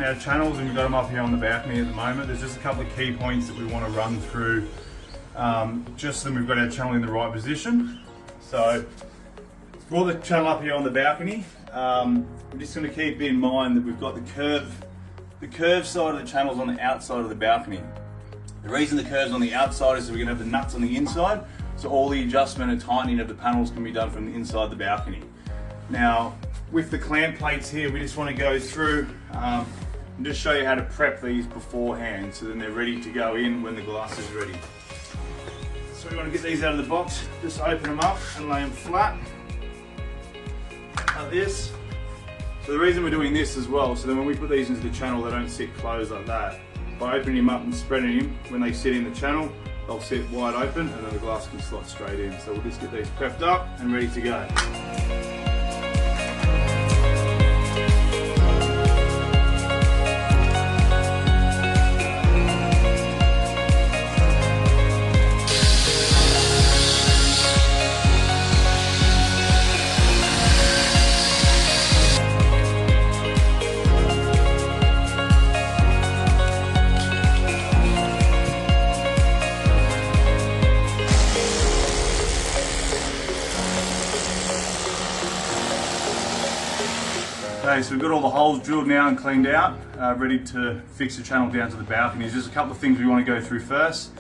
our channels, and we've got them up here on the balcony at the moment. There's just a couple of key points that we want to run through, just so that we've got our channel in the right position. So, for the channel up here on the balcony, we're just going to keep in mind that we've got the curved side of the channels on the outside of the balcony. The reason the curve's on the outside is that we're going to have the nuts on the inside, so all the adjustment and tightening of the panels can be done from the inside the balcony. Now, with the clamp plates here, we just want to go through and just show you how to prep these beforehand, so then they're ready to go in when the glass is ready. So we want to get these out of the box, just open them up and lay them flat, like this. So the reason we're doing this as well, so then when we put these into the channel, they don't sit closed like that. By opening them up and spreading them, when they sit in the channel, they'll sit wide open and then the glass can slot straight in. So we'll just get these prepped up and ready to go. Okay, so we've got all the holes drilled now and cleaned out, ready to fix the channel down to the balcony. There's just a couple of things we want to go through first.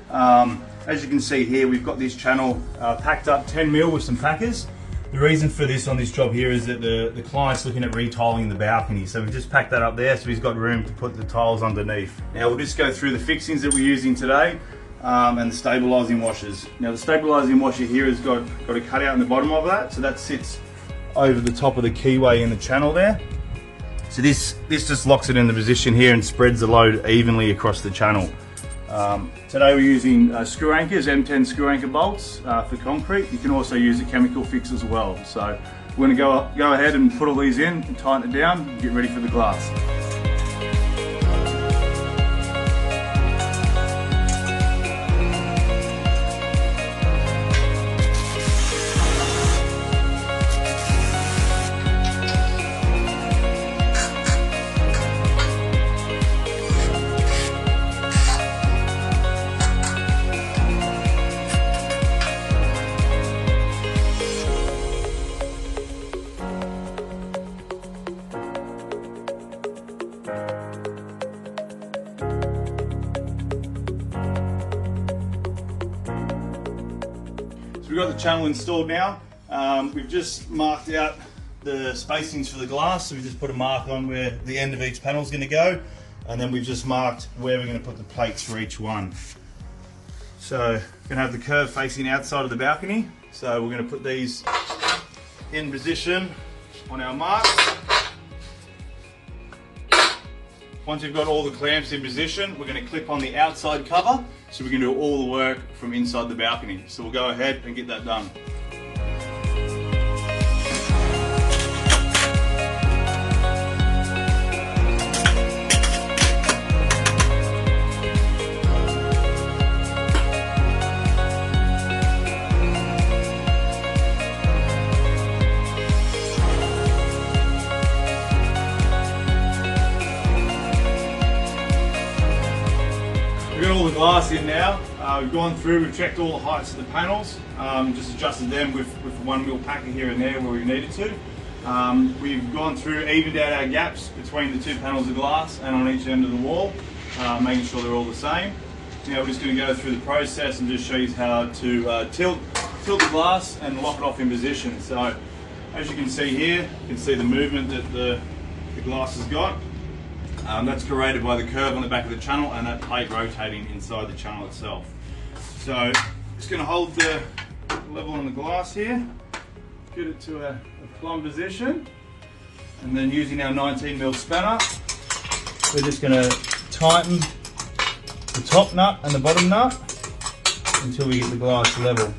As you can see here, we've got this channel packed up 10mm with some packers. The reason for this on this job here is that the client's looking at retiling the balcony, so we've just packed that up there so he's got room to put the tiles underneath. Now we'll just go through the fixings that we're using today and the stabilising washers. Now the stabilising washer here has got a cutout in the bottom of that, so that sits over the top of the keyway in the channel there. So this just locks it in the position here and spreads the load evenly across the channel. Today we're using screw anchors, M10 screw anchor bolts for concrete. You can also use a chemical fix as well. So we're going to go ahead and put all these in and tighten it down and get ready for the glass. We've got the channel installed now. We've just marked out the spacings for the glass, so we just put a mark on where the end of each panel is going to go, and then we've just marked where we're going to put the plates for each one. So we're going to have the curve facing outside of the balcony, so we're going to put these in position on our mark. Once we've got all the clamps in position, we're going to clip on the outside cover, so we can do all the work from inside the balcony. So we'll go ahead and get that done. We've got all the glass in now. We've gone through, we've checked all the heights of the panels, just adjusted them with the 1mm packer here and there where we needed to. We've gone through, evened out our gaps between the two panels of glass and on each end of the wall, making sure they're all the same. Now we're just going to go through the process and just show you how to tilt the glass and lock it off in position. So as you can see here, you can see the movement that the glass has got. That's created by the curve on the back of the channel and that plate rotating inside the channel itself. So just going to hold the level on the glass here, get it to a plumb position, and then using our 19mm spanner, we're just going to tighten the top nut and the bottom nut until we get the glass level.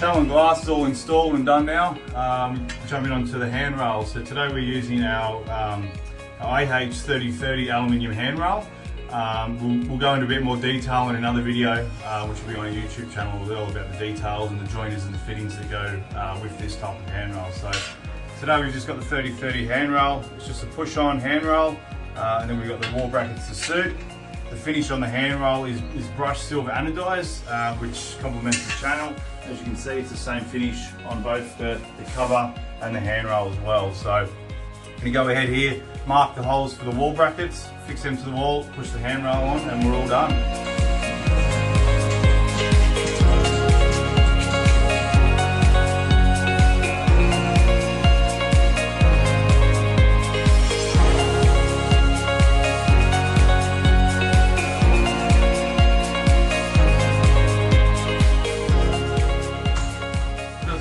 channel and glass is all installed and done now. Jumping onto the handrail. So today we're using our AH3030 aluminium handrail. We'll go into a bit more detail in another video, which will be on a YouTube channel as well, about the details and the joiners and the fittings that go with this type of handrail. So today we've just got the 3030 handrail. It's just a push-on handrail, and then we've got the wall brackets to suit. The finish on the handrail is brushed silver anodized, which complements the channel. As you can see, it's the same finish on both the cover and the handrail as well. So I'm going to go ahead here, mark the holes for the wall brackets, fix them to the wall, push the handrail on, and we're all done.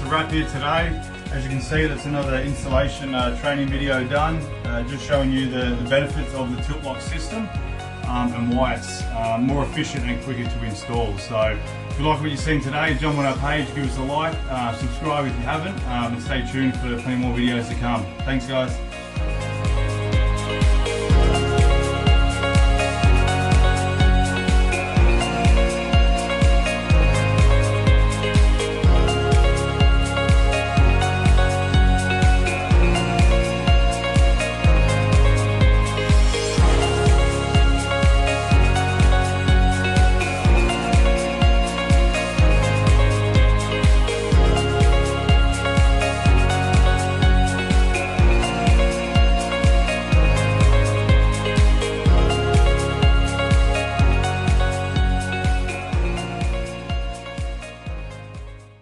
Wrap here today. As you can see, that's another installation training video done, just showing you the benefits of the tilt lock system and why it's more efficient and quicker to install. So if you like what you've seen today, jump on our page, give us a like, subscribe if you haven't, and stay tuned for plenty more videos to come. Thanks guys.